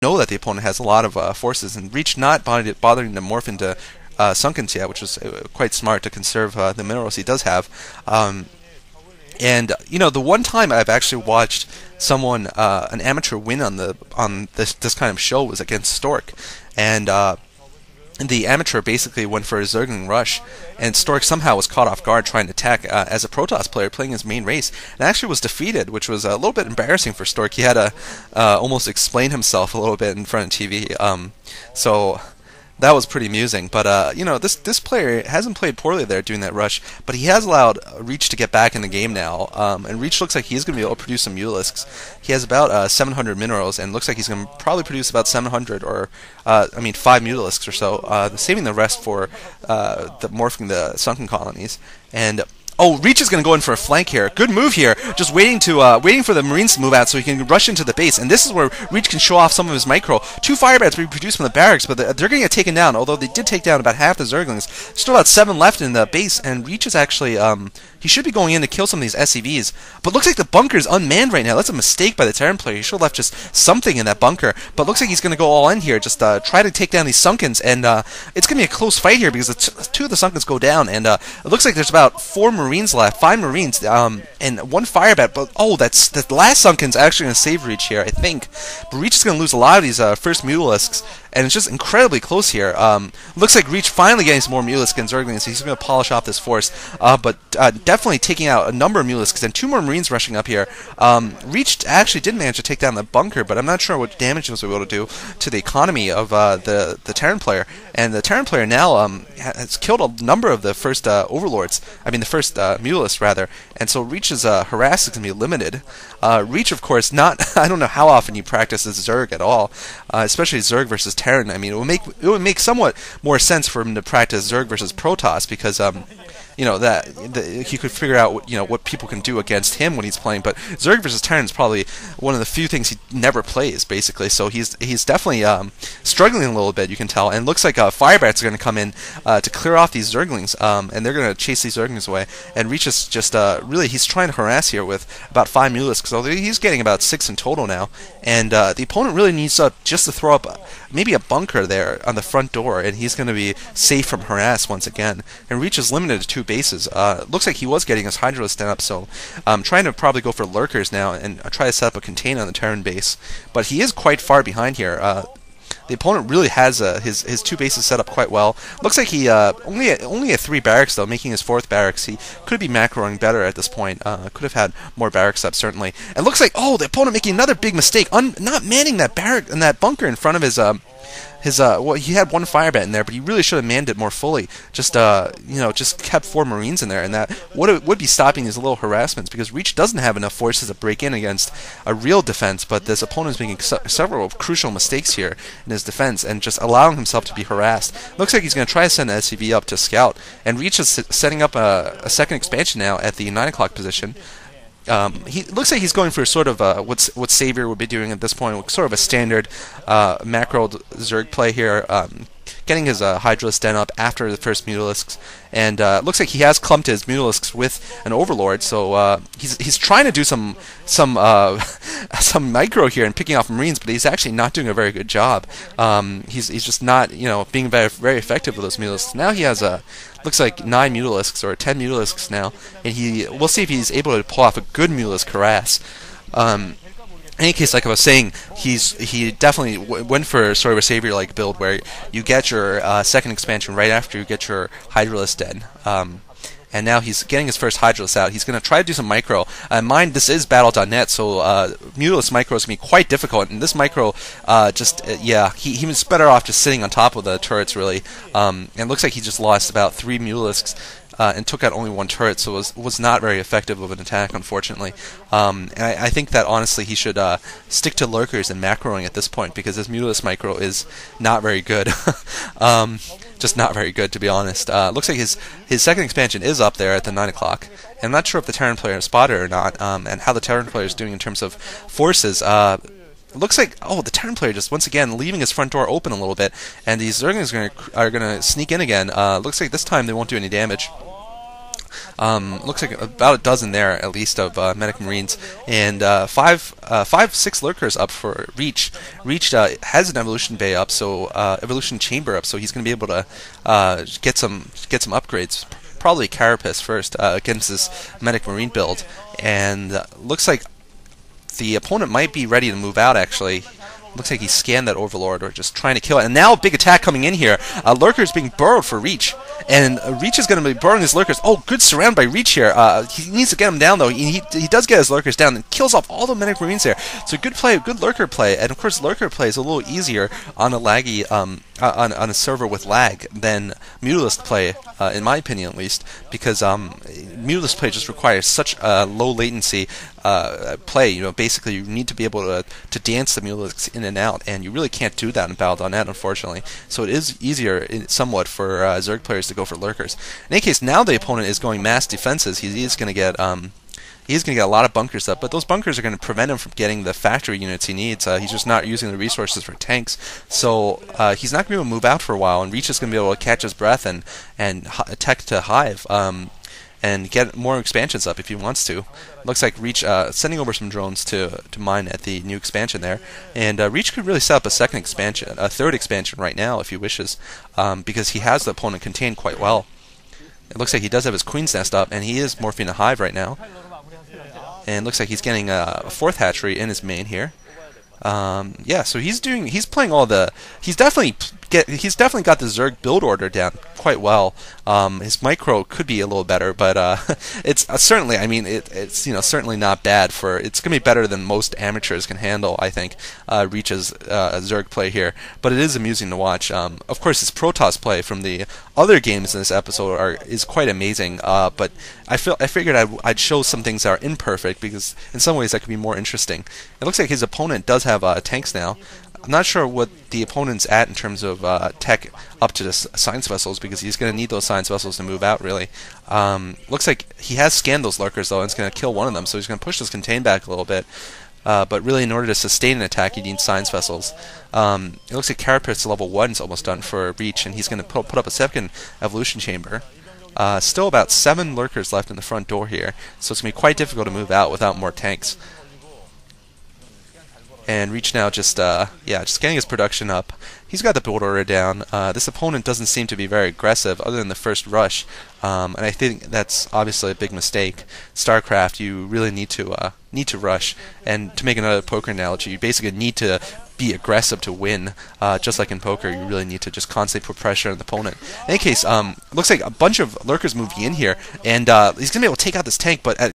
know that the opponent has a lot of forces, and Reach not bothering to morph into Sunkens yet, which was quite smart to conserve the minerals he does have. And you know, the one time I've actually watched someone, an amateur, win on this kind of show was against Stork, and the amateur basically went for a Zergling rush, and Stork somehow was caught off guard trying to attack as a Protoss player playing his main race, and actually was defeated, which was a little bit embarrassing for Stork. He had to almost explain himself a little bit in front of TV. So that was pretty amusing. But you know, this player hasn't played poorly there doing that rush, but he has allowed Reach to get back in the game now, and Reach looks like he's going to be able to produce some Mutalisks. He has about 700 minerals, and looks like he's going to probably produce about 700 or 5 Mutalisks or so, saving the rest for morphing the sunken colonies. And oh, Reach is going to go in for a flank here. Good move here. Just waiting for the Marines to move out so he can rush into the base. And this is where Reach can show off some of his micro. 2 firebats being produced from the barracks, but they're going to get taken down. Although they did take down about half the Zerglings. Still about 7 left in the base, and Reach is actually he should be going in to kill some of these SCVs. But looks like the bunker is unmanned right now. That's a mistake by the Terran player. He should have left just something in that bunker. But looks like he's going to go all in here. Just try to take down these Sunkens. And it's going to be a close fight here because 2 of the Sunkens go down. And it looks like there's about 4 Marines left. 5 Marines. And 1 firebat. But oh, that's the last Sunken's actually going to save Reach here, I think. But Reach is going to lose a lot of these first Mutalisks. And it's just incredibly close here. Looks like Reach finally getting some more Mutalisk and Zerglings, so he's going to polish off this force. But definitely taking out a number of Mutalisks and 2 more Marines rushing up here. Reach actually did manage to take down the bunker, but I'm not sure what damage he was able to do to the economy of the Terran player. And the Terran player now has killed a number of the first Overlords. I mean, the first Mutalisks, rather. And so Reach's harass is going to be limited. Reach, of course, I don't know how often you practice as Zerg at all, especially Zerg versus Terran. I mean, it would make somewhat more sense for him to practice Zerg versus Protoss because you know that he could figure out what people can do against him when he's playing. But Zerg versus Terran is probably one of the few things he never plays, basically. So he's definitely struggling a little bit, you can tell. And it looks like Firebats are going to come in to clear off these Zerglings, and they're going to chase these Zerglings away. And Reach is just really, he's trying to harass here with about 5 Mutalisks, although he's getting about 6 in total now. And the opponent really needs just to throw up maybe a bunker there on the front door, and he's going to be safe from harass once again. And Reach is limited to 2 bases. Looks like he was getting his Hydralisk up, so trying to probably go for lurkers now and try to set up a contain on the Terran base. But he is quite far behind here. The opponent really has his 2 bases set up quite well. Looks like he only at 3 barracks though, making his 4th barracks. He could be macroing better at this point. Could have had more barracks up certainly. And looks like the opponent making another big mistake, not manning that barrack and that bunker in front of his well, he had 1 firebat in there, but he really should have manned it more fully. Just just kept 4 Marines in there, and that would be stopping these little harassments because Reach doesn't have enough forces to break in against a real defense. But this opponent is making several crucial mistakes here in his defense and just allowing himself to be harassed. Looks like he's going to try to send an SCV up to scout, and Reach is setting up a second expansion now at the 9 o'clock position. He looks like he's going for sort of what Savior would be doing at this point, sort of a standard macro Zerg play here, getting his Hydralisk Den up after the first Mutalisks, and looks like he has clumped his Mutalisks with an Overlord, so he's trying to do some micro here and picking off Marines, but he's actually not doing a very good job. He's just not being very, very effective with those Mutalisks. Now he has looks like 9 Mutalisks or 10 Mutalisks now, and we'll see if he's able to pull off a good Mutalisk harass. In any case, like I was saying, he definitely went for sort of a Savior-like build where you get your second expansion right after you get your Hydralisk Den. And now he's getting his first Hydralisk out. He's going to try to do some micro. Mind, this is Battle.net, so Mutalisk micro is going to be quite difficult. And this micro, he was better off just sitting on top of the turrets, really. And it looks like he just lost about 3 Mutalisks. And took out only 1 turret, so was not very effective of an attack, unfortunately. And I think that honestly he should stick to lurkers and macroing at this point because his Mutalisk micro is not very good. Just not very good, to be honest. Looks like his second expansion is up there at the 9 o'clock. And I'm not sure if the Terran player spotted it or not, and how the Terran player is doing in terms of forces. Looks like the Terran player just once again leaving his front door open a little bit, and these Zerglings are gonna sneak in again. Looks like this time they won't do any damage. Looks like about a dozen there at least of medic marines, and 6 lurkers up for Reach. Reach has an evolution bay up, so evolution chamber up, so he's going to be able to get some upgrades. Probably Carapace first against this medic marine build, and looks like the opponent might be ready to move out actually. Looks like he scanned that Overlord or just trying to kill it. And now a big attack coming in here. Lurker's being burrowed for Reach. And Reach is going to be burrowing his Lurkers. Oh, good surround by Reach here. He needs to get him down, though. He does get his Lurkers down and kills off all the medic marines there. So good play, good Lurker play. And of course, Lurker play is a little easier on a laggy, on a server with lag than Mutalisk play, in my opinion at least, because Mutalisk play just requires such low latency play. You know, basically you need to be able to dance the Mutalisks in and out, and you really can't do that in Battle.net, unfortunately. So it is easier somewhat for Zerg players to go for Lurkers. In any case, now the opponent is going mass defenses. He's going to get a lot of bunkers up, but those bunkers are going to prevent him from getting the factory units he needs. He's just not using the resources for tanks, so he's not going to be able to move out for a while, and Reach is going to be able to catch his breath and attack to Hive. And get more expansions up if he wants to. Looks like Reach sending over some drones to mine at the new expansion there, and Reach could really set up a third expansion right now if he wishes, because he has the opponent contained quite well. It looks like he does have his Queen's Nest up, and he is morphing a Hive right now. And looks like he's getting a 4th hatchery in his main here. Yeah, so he's playing all the. He's definitely got the Zerg build order down quite well. His micro could be a little better, but it's certainly. I mean, it's certainly not bad for. It's gonna be better than most amateurs can handle. I think Reach's Zerg play here, but it is amusing to watch. Of course, his Protoss play from the other games in this episode is quite amazing. But I figured I'd show some things that are imperfect because in some ways that could be more interesting. It looks like his opponent does have tanks now. I'm not sure what the opponent's at in terms of tech up to the science vessels, because he's going to need those science vessels to move out, really. Looks like he has scanned those lurkers, though, and it's going to kill one of them, so he's going to push this contain back a little bit. But really, in order to sustain an attack, you need science vessels. It looks like Carapace level 1 is almost done for Reach, and he's going to put up a second evolution chamber. Still about 7 lurkers left in the front door here, so it's going to be quite difficult to move out without more tanks. And Reach now just getting his production up. He's got the build order down. This opponent doesn't seem to be very aggressive other than the first rush, and I think that's obviously a big mistake. StarCraft, you really need to rush, and to make another poker analogy, you basically need to be aggressive to win. Just like in poker, you really need to just constantly put pressure on the opponent. In any case, looks like a bunch of lurkers moving in here, and he's gonna be able to take out this tank, but at